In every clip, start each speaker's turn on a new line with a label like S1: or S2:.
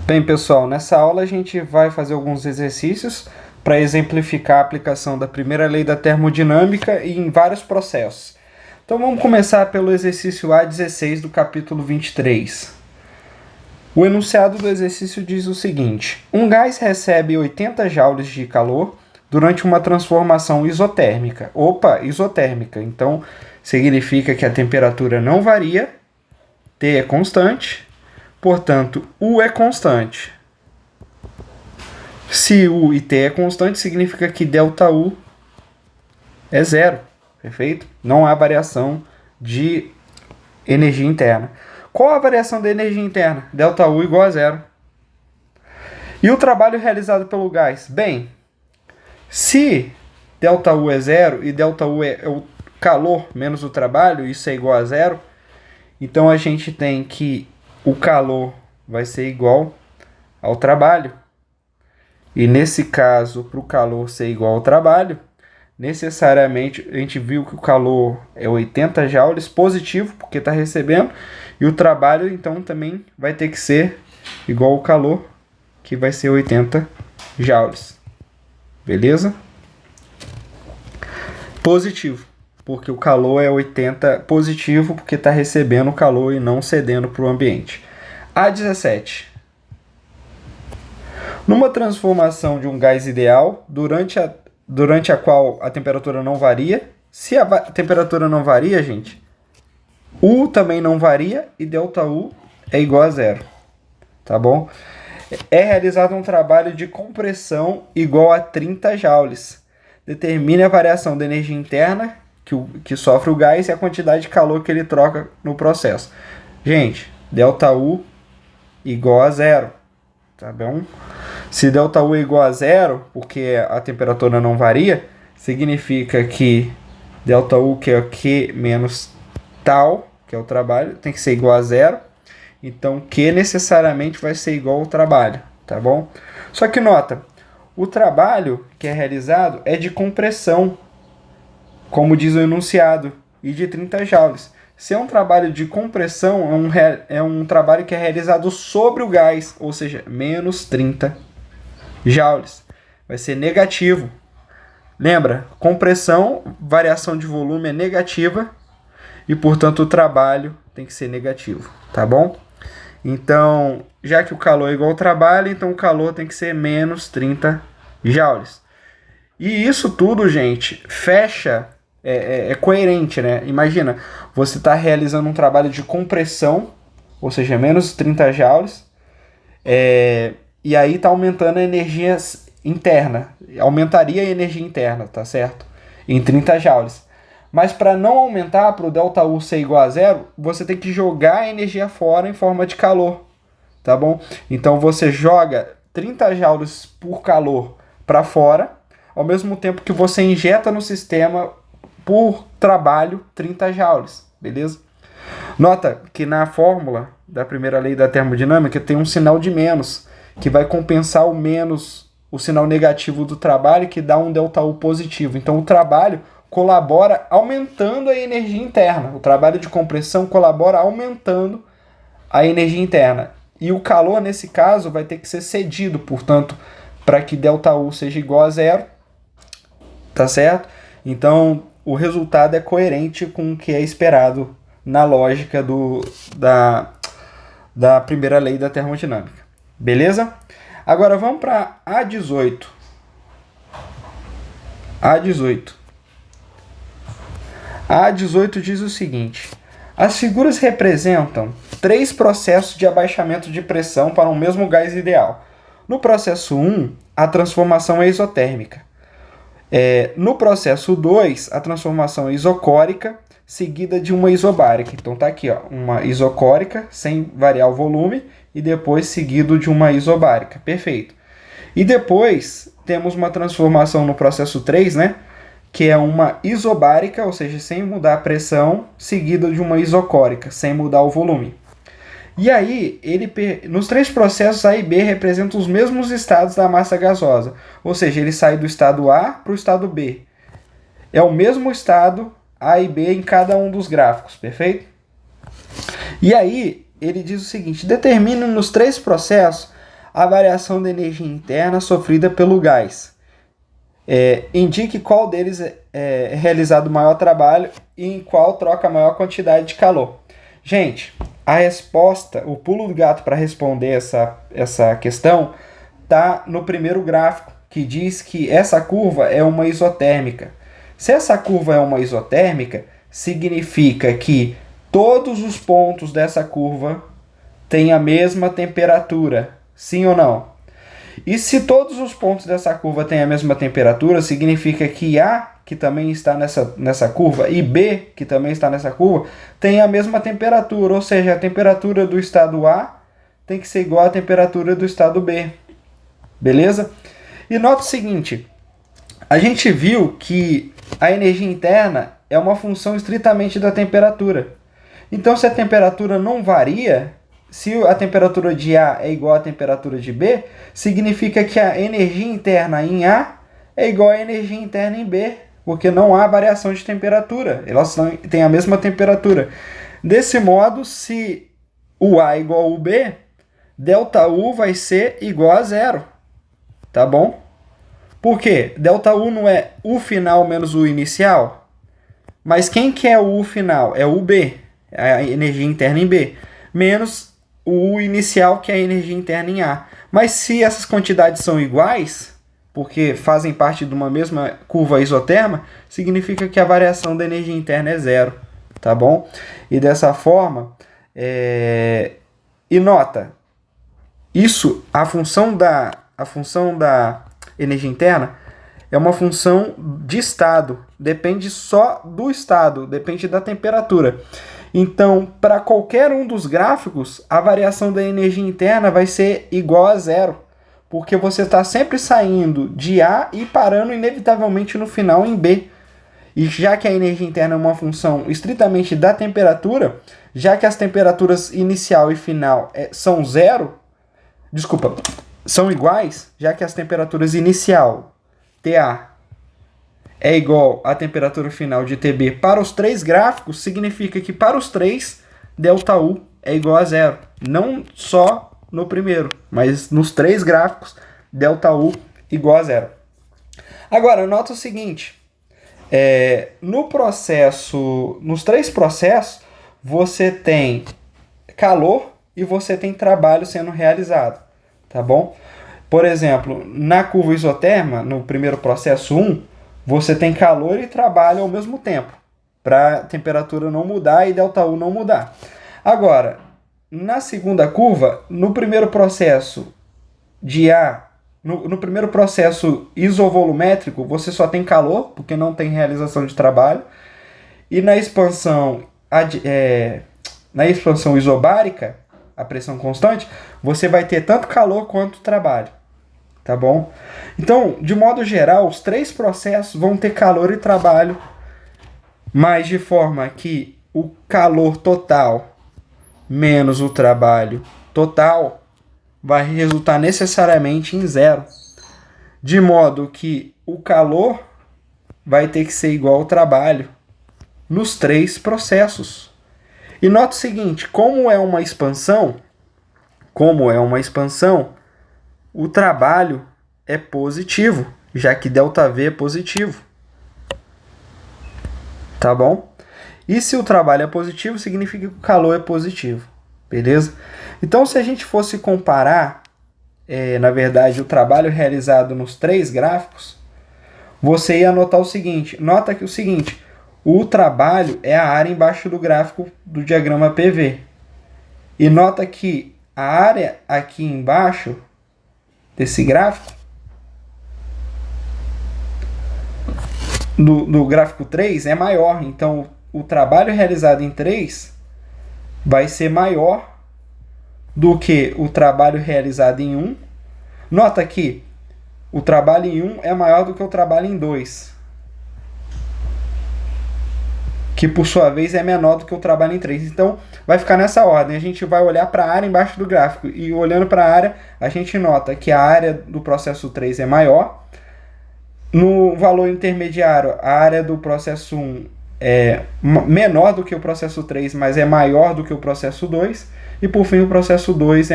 S1: Bem, pessoal, nessa aula a gente vai fazer alguns exercícios para exemplificar a aplicação da primeira lei da termodinâmica em vários processos. Então vamos começar pelo exercício A16 do capítulo 23. O enunciado do exercício diz o seguinte: um gás recebe 80 joules de calor durante uma transformação isotérmica. Opa, isotérmica. Então significa que a temperatura não varia, T é constante, portanto, U é constante. Se U e T é constante, significa que ΔU é zero, perfeito? Não há variação de energia interna. Qual a variação da energia interna? ΔU igual a zero. E o trabalho realizado pelo gás? Bem, se ΔU é zero e ΔU é o calor menos o trabalho, isso é igual a zero, então a gente tem que o calor vai ser igual ao trabalho. E nesse caso, para o calor ser igual ao trabalho, necessariamente a gente viu que o calor é 80 joules positivo, porque está recebendo, e o trabalho então também vai ter que ser igual ao calor, que vai ser 80 joules. Beleza? Positivo, porque o calor é 80 positivo, porque está recebendo o calor e não cedendo para o ambiente. A17. Numa transformação de um gás ideal, durante a qual a temperatura não varia, se a temperatura não varia, gente, U também não varia e ΔU é igual a zero. Tá bom? É realizado um trabalho de compressão igual a 30 joules. Determine a variação da energia interna que sofre o gás e a quantidade de calor que ele troca no processo. Gente, ΔU igual a zero. Tá bom? Se ΔU é igual a zero, porque a temperatura não varia, significa que ΔU, que é Q menos tal, que é o trabalho, tem que ser igual a zero. Então, Q necessariamente vai ser igual ao trabalho, tá bom? Só que nota, o trabalho que é realizado é de compressão, como diz o enunciado, e de 30 joules. Se é um trabalho de compressão, é um trabalho que é realizado sobre o gás, ou seja, menos 30 joules. Vai ser negativo. Lembra, compressão, variação de volume é negativa e, portanto, o trabalho tem que ser negativo, tá bom? Então, já que o calor é igual ao trabalho, então o calor tem que ser menos 30 joules. E isso tudo, gente, fecha, é coerente, né? Imagina, você está realizando um trabalho de compressão, ou seja, menos 30 joules, e aí está aumentando a energia interna. Aumentaria a energia interna, tá certo? Em 30 joules. Mas para não aumentar, para o ΔU ser igual a zero, você tem que jogar a energia fora em forma de calor, tá bom? Então você joga 30 joules por calor para fora, ao mesmo tempo que você injeta no sistema por trabalho 30 joules, beleza? Nota que na fórmula da primeira lei da termodinâmica tem um sinal de menos, que vai compensar o menos, o sinal negativo do trabalho, que dá um ΔU positivo. Então o trabalho colabora aumentando a energia interna. O trabalho de compressão colabora aumentando a energia interna. E o calor, nesse caso, vai ter que ser cedido, portanto, para que ΔU seja igual a zero, tá certo? Então, o resultado é coerente com o que é esperado na lógica da primeira lei da termodinâmica. Beleza? Agora vamos para A18. A A18 diz o seguinte: as figuras representam 3 processos de abaixamento de pressão para um mesmo gás ideal. No processo 1, a transformação é isotérmica. No processo 2, a transformação é isocórica, seguida de uma isobárica. Então tá aqui, ó, uma isocórica sem variar o volume e depois seguido de uma isobárica. Perfeito. E depois temos uma transformação no processo 3, né? Que é uma isobárica, ou seja, sem mudar a pressão, seguida de uma isocórica, sem mudar o volume. E aí, nos 3 processos, A e B representam os mesmos estados da massa gasosa. Ou seja, ele sai do estado A para o estado B. É o mesmo estado A e B em cada um dos gráficos, perfeito? E aí, ele diz o seguinte: determine nos 3 processos a variação da energia interna sofrida pelo gás. Indique qual deles é realizado o maior trabalho e em qual troca a maior quantidade de calor. Gente, a resposta, o pulo do gato para responder essa questão está no primeiro gráfico, que diz que essa curva é uma isotérmica. Se essa curva é uma isotérmica, significa que todos os pontos dessa curva têm a mesma temperatura, sim ou não? E se todos os pontos dessa curva têm a mesma temperatura, significa que A, que também está nessa curva, e B, que também está nessa curva, tem a mesma temperatura, ou seja, a temperatura do estado A tem que ser igual à temperatura do estado B. Beleza? E nota o seguinte, a gente viu que a energia interna é uma função estritamente da temperatura. Então, se a temperatura não varia, se a temperatura de A é igual à temperatura de B, significa que a energia interna em A é igual à energia interna em B, porque não há variação de temperatura, elas têm a mesma temperatura. Desse modo, se o A é igual ao B, ΔU vai ser igual a zero, tá bom? Por quê? ΔU não é U final menos U inicial? Mas quem que é o U final? É o B, a energia interna em B, menos o U inicial, que é a energia interna em A. Mas se essas quantidades são iguais, porque fazem parte de uma mesma curva isoterma, significa que a variação da energia interna é zero, tá bom? E dessa forma, e nota, isso, a função da energia interna é uma função de estado, depende só do estado, depende da temperatura. Então, para qualquer um dos gráficos, a variação da energia interna vai ser igual a zero, porque você está sempre saindo de A e parando inevitavelmente no final em B. E já que a energia interna é uma função estritamente da temperatura, já que as temperaturas inicial e final são são iguais, já que as temperaturas inicial, TA, é igual à temperatura final de TB para os três gráficos, significa que para os três, ΔU é igual a zero. Não só no primeiro, mas nos três gráficos, ΔU igual a zero. Agora, nota o seguinte, nos três processos, você tem calor e você tem trabalho sendo realizado, tá bom? Por exemplo, na curva isoterma, no primeiro processo 1, você tem calor e trabalho ao mesmo tempo, para a temperatura não mudar e ΔU não mudar. Agora, na segunda curva, no primeiro processo de A, no primeiro processo isovolumétrico, você só tem calor, porque não tem realização de trabalho, e na expansão isobárica, a pressão constante, você vai ter tanto calor quanto trabalho. Tá bom? Então, de modo geral, os três processos vão ter calor e trabalho, mas de forma que o calor total menos o trabalho total vai resultar necessariamente em zero. De modo que o calor vai ter que ser igual ao trabalho nos três processos. E nota o seguinte, como é uma expansão, o trabalho é positivo, já que ΔV é positivo. Tá bom? E se o trabalho é positivo, significa que o calor é positivo. Beleza? Então, se a gente fosse comparar, na verdade, o trabalho realizado nos três gráficos, você ia notar o seguinte. Nota que o seguinte, o trabalho é a área embaixo do gráfico do diagrama PV. E nota que a área aqui embaixo desse gráfico, do gráfico 3, é maior. Então, o trabalho realizado em 3 vai ser maior do que o trabalho realizado em 1. Nota que o trabalho em 1 é maior do que o trabalho em 2, que por sua vez é menor do que o trabalho em 3. Então, vai ficar nessa ordem. A gente vai olhar para a área embaixo do gráfico. E olhando para a área, a gente nota que a área do processo 3 é maior. No valor intermediário, a área do processo 1 é menor do que o processo 3, mas é maior do que o processo 2. E por fim, o processo 2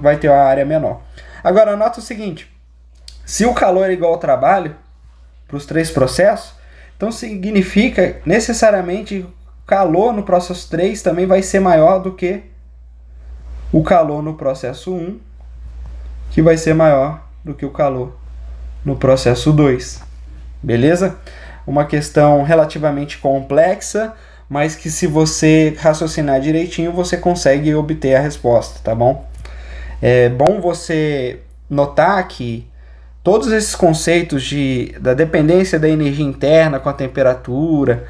S1: vai ter a área menor. Agora, nota o seguinte. Se o calor é igual ao trabalho, para os 3 processos, então significa necessariamente o calor no processo 3 também vai ser maior do que o calor no processo 1, que vai ser maior do que o calor no processo 2. Beleza? Uma questão relativamente complexa, mas que se você raciocinar direitinho, você consegue obter a resposta, tá bom? É bom você notar que todos esses conceitos da dependência da energia interna com a temperatura,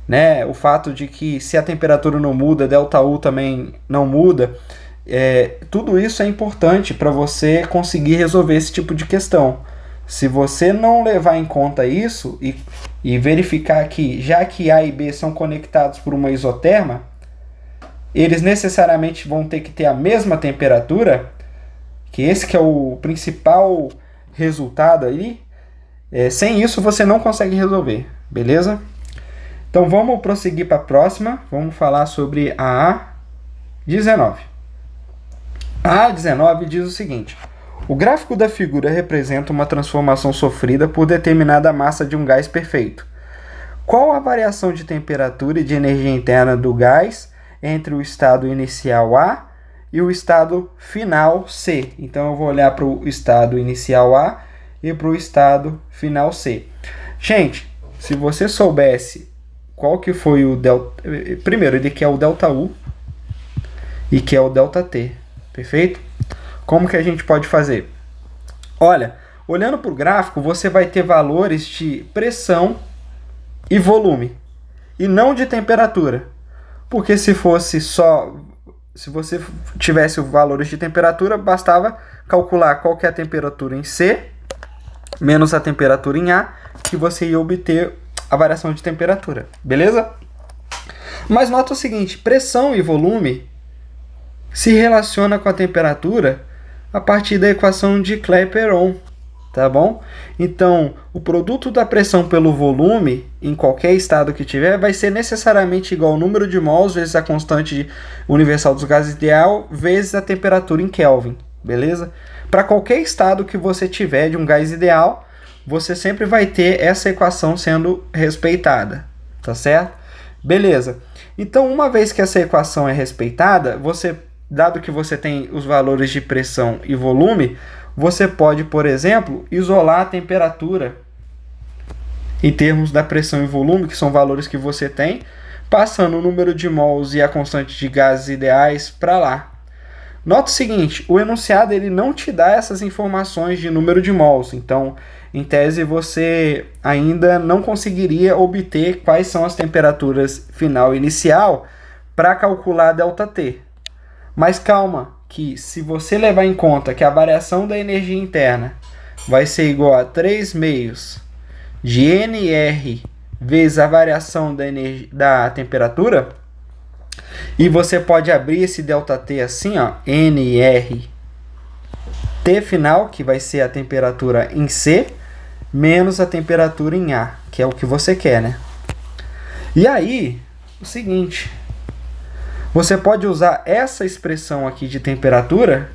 S1: né? O fato de que se a temperatura não muda, ΔU também não muda, tudo isso é importante para você conseguir resolver esse tipo de questão. Se você não levar em conta isso e verificar que, já que A e B são conectados por uma isoterma, eles necessariamente vão ter que ter a mesma temperatura, que esse que é o principal resultado aí, sem isso você não consegue resolver, beleza? Então vamos prosseguir para a próxima, vamos falar sobre a A19. A A19 diz o seguinte: o gráfico da figura representa uma transformação sofrida por determinada massa de um gás perfeito. Qual a variação de temperatura e de energia interna do gás entre o estado inicial A e o estado final C? Então eu vou olhar para o estado inicial A e para o estado final C. Gente, se você soubesse qual que foi o delta... Primeiro, ele quer o ΔU e quer o ΔT, perfeito? Como que a gente pode fazer? Olha, olhando para o gráfico, você vai ter valores de pressão e volume, e não de temperatura. Porque se você tivesse valores de temperatura, bastava calcular qual que é a temperatura em C, menos a temperatura em A, que você ia obter a variação de temperatura, beleza? Mas nota o seguinte, pressão e volume se relaciona com a temperatura a partir da equação de Clapeyron, tá bom? Então, o produto da pressão pelo volume, em qualquer estado que tiver, vai ser necessariamente igual ao número de mols vezes a constante universal dos gases ideal vezes a temperatura em Kelvin, beleza? Para qualquer estado que você tiver de um gás ideal, você sempre vai ter essa equação sendo respeitada, tá certo? Beleza. Então, uma vez que essa equação é respeitada, dado que você tem os valores de pressão e volume, você pode, por exemplo, isolar a temperatura em termos da pressão e volume, que são valores que você tem, passando o número de mols e a constante de gases ideais para lá. Nota o seguinte, o enunciado ele não te dá essas informações de número de mols, então, em tese, você ainda não conseguiria obter quais são as temperaturas final e inicial para calcular ΔT. Mas calma, que se você levar em conta que a variação da energia interna vai ser igual a 3 meios de NR vezes a variação da temperatura, e você pode abrir esse ΔT assim, ó, NR T final, que vai ser a temperatura em C, menos a temperatura em A, que é o que você quer, né? E aí, o seguinte... Você pode usar essa expressão aqui de temperatura,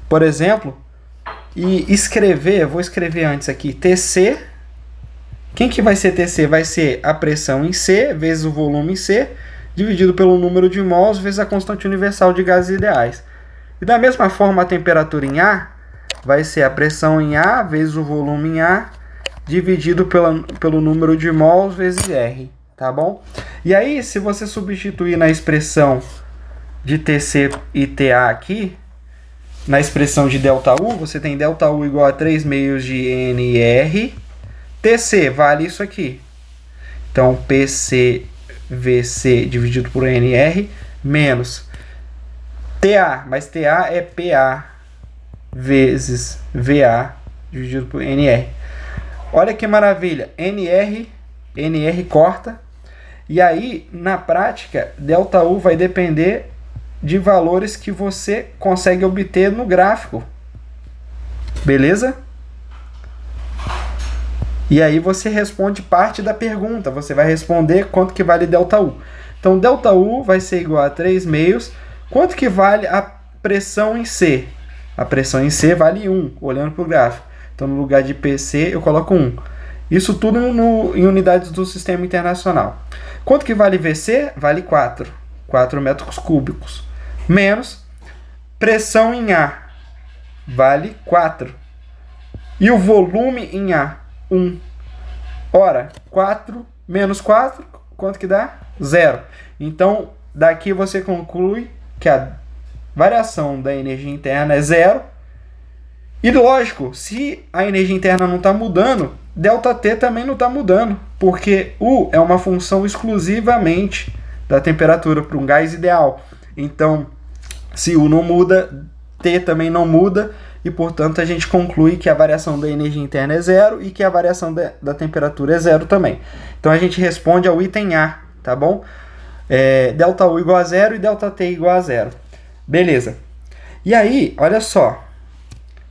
S1: por exemplo, e escrever, vou escrever antes aqui, TC. Quem que vai ser TC? Vai ser a pressão em C vezes o volume em C, dividido pelo número de mols vezes a constante universal de gases ideais. E da mesma forma, a temperatura em A vai ser a pressão em A vezes o volume em A, dividido pelo número de mols vezes R. Tá bom? E aí, se você substituir na expressão de TC e TA aqui, na expressão de ΔU, você tem ΔU igual a 3 meios de NR. TC vale isso aqui. Então, PCVC dividido por NR menos TA, mas TA é PA vezes VA dividido por NR. Olha que maravilha. NR corta. E aí, na prática, ΔU vai depender de valores que você consegue obter no gráfico. Beleza? E aí você responde parte da pergunta. Você vai responder quanto que vale ΔU. Então, ΔU vai ser igual a 3 meios. Quanto que vale a pressão em C? A pressão em C vale 1, olhando para o gráfico. Então, no lugar de PC, eu coloco 1. Isso tudo em unidades do sistema internacional. Quanto que vale VC? Vale 4. 4 metros cúbicos. Menos pressão em A. Vale 4. E o volume em A? 1. Ora, 4 menos 4, quanto que dá? 0. Então, daqui você conclui que a variação da energia interna é 0. E lógico, se a energia interna não está mudando, ΔT também não está mudando, porque U é uma função exclusivamente da temperatura para um gás ideal. Então, se U não muda, T também não muda, e portanto a gente conclui que a variação da energia interna é 0 e que a variação da temperatura é 0 também. Então a gente responde ao item A, tá bom? ΔU igual a 0 e ΔT igual a 0. Beleza. E aí, olha só.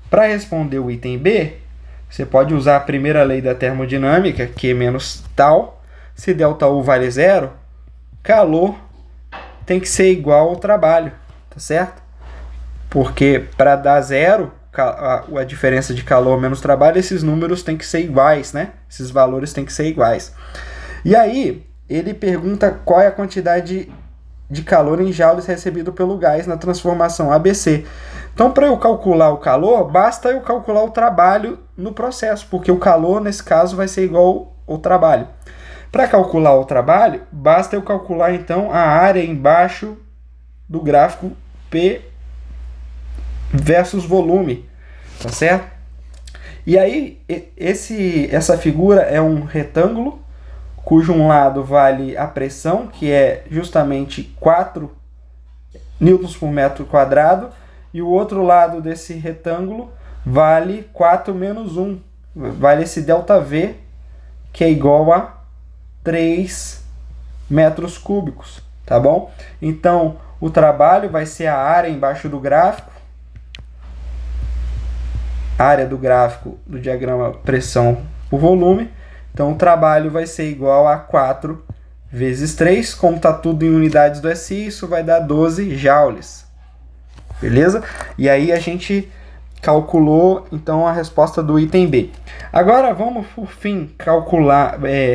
S1: Para responder o item B, você pode usar a primeira lei da termodinâmica, Q menos tal. Se ΔU vale 0, calor tem que ser igual ao trabalho, tá certo? Porque para dar 0, a diferença de calor menos trabalho, esses números têm que ser iguais, né? Esses valores têm que ser iguais. E aí, ele pergunta qual é a quantidade de calor em joules recebido pelo gás na transformação ABC. Então, para eu calcular o calor, basta eu calcular o trabalho no processo, porque o calor, nesse caso, vai ser igual ao trabalho. Para calcular o trabalho, basta eu calcular, então, a área embaixo do gráfico P versus volume, tá certo? E aí, essa figura é um retângulo, cujo um lado vale a pressão, que é justamente 4 newtons por metro quadrado, e o outro lado desse retângulo vale 4 menos 1, vale esse ΔV, que é igual a 3 metros cúbicos, tá bom? Então, o trabalho vai ser a área embaixo do gráfico, área do gráfico do diagrama pressão por volume. Então, o trabalho vai ser igual a 4 vezes 3. Como está tudo em unidades do SI, isso vai dar 12 joules. Beleza? E aí a gente calculou, então, a resposta do item B. Agora, vamos, por fim,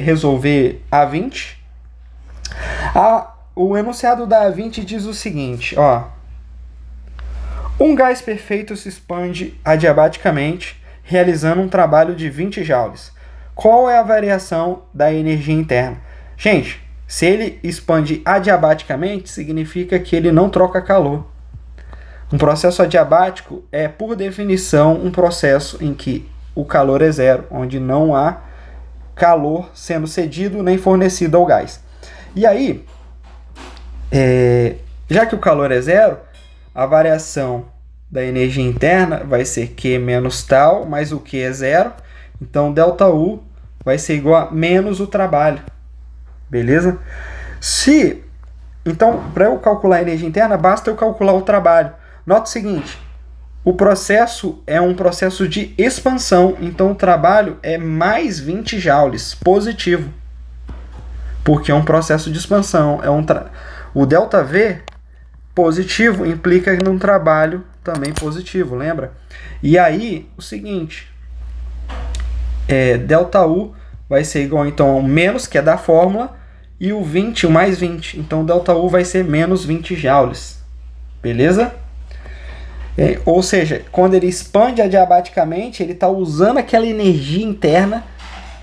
S1: resolver A20. O enunciado da A20 diz o seguinte, ó. Um gás perfeito se expande adiabaticamente, realizando um trabalho de 20 joules. Qual é a variação da energia interna? Gente, se ele expande adiabaticamente, significa que ele não troca calor. Um processo adiabático é, por definição, um processo em que o calor é zero, onde não há calor sendo cedido nem fornecido ao gás. E aí, já que o calor é zero, a variação da energia interna vai ser Q menos tal, mais o Q é zero. Então, ΔU vai ser igual a menos o trabalho. Beleza? Então, para eu calcular a energia interna, basta eu calcular o trabalho. Nota o seguinte, o processo é um processo de expansão, então o trabalho é mais 20 joules, positivo. Porque é um processo de expansão. O ΔV positivo implica num trabalho também positivo, lembra? E aí, o seguinte, ΔU vai ser igual então ao menos, que é da fórmula, e o 20, o mais 20. Então, ΔU vai ser menos 20 joules. Beleza? Ou seja, quando ele expande adiabaticamente, ele está usando aquela energia interna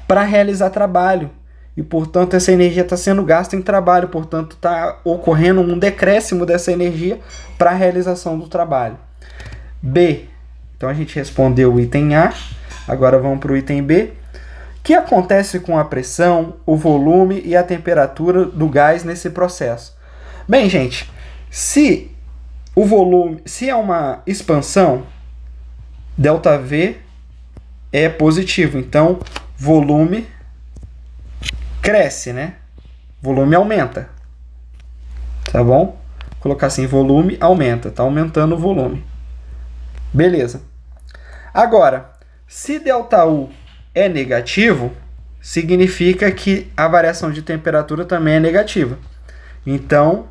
S1: para realizar trabalho. E, portanto, essa energia está sendo gasta em trabalho. Portanto, está ocorrendo um decréscimo dessa energia para a realização do trabalho. B. Então, a gente respondeu o item A. Agora, vamos para o item B. O que acontece com a pressão, o volume e a temperatura do gás nesse processo? Bem, gente, se é uma expansão, ΔV é positivo. Então, volume cresce, né? Volume aumenta. Tá bom? Vou colocar assim, volume aumenta. Tá aumentando o volume. Beleza. Agora, se ΔU é negativo, significa que a variação de temperatura também é negativa. Então,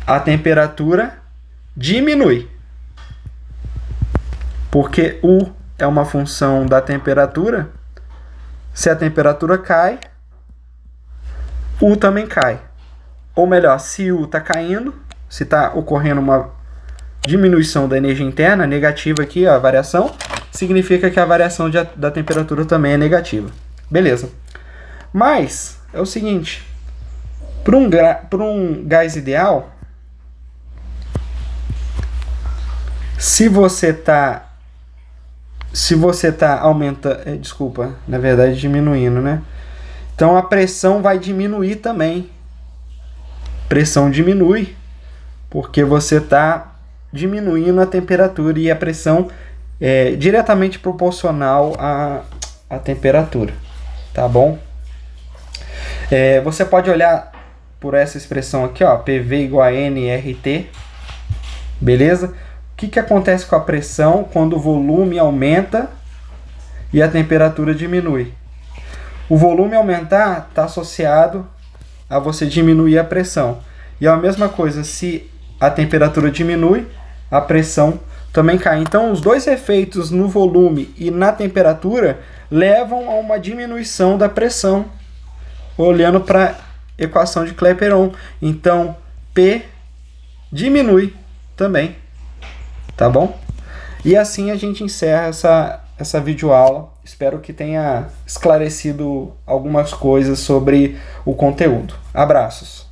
S1: a temperatura diminui. Porque U é uma função da temperatura. Se a temperatura cai, U também cai. Ou melhor, se U está caindo, se está ocorrendo uma diminuição da energia interna, negativa aqui, ó, a variação, significa que a variação da temperatura também é negativa. Beleza. Mas, é o seguinte, para um gás ideal, se você tá aumentando, desculpa, na verdade diminuindo, né? Então a pressão vai diminuir também. Pressão diminui porque você está diminuindo a temperatura e a pressão é diretamente proporcional à temperatura, tá bom? Você pode olhar por essa expressão aqui, ó, PV igual a nRT, beleza? O que acontece com a pressão quando o volume aumenta e a temperatura diminui? O volume aumentar está associado a você diminuir a pressão. E é a mesma coisa, se a temperatura diminui, a pressão também cai. Então, os dois efeitos no volume e na temperatura levam a uma diminuição da pressão, olhando para a equação de Clapeyron. Então, P diminui também, tá bom? E assim a gente encerra essa videoaula. Espero que tenha esclarecido algumas coisas sobre o conteúdo. Abraços!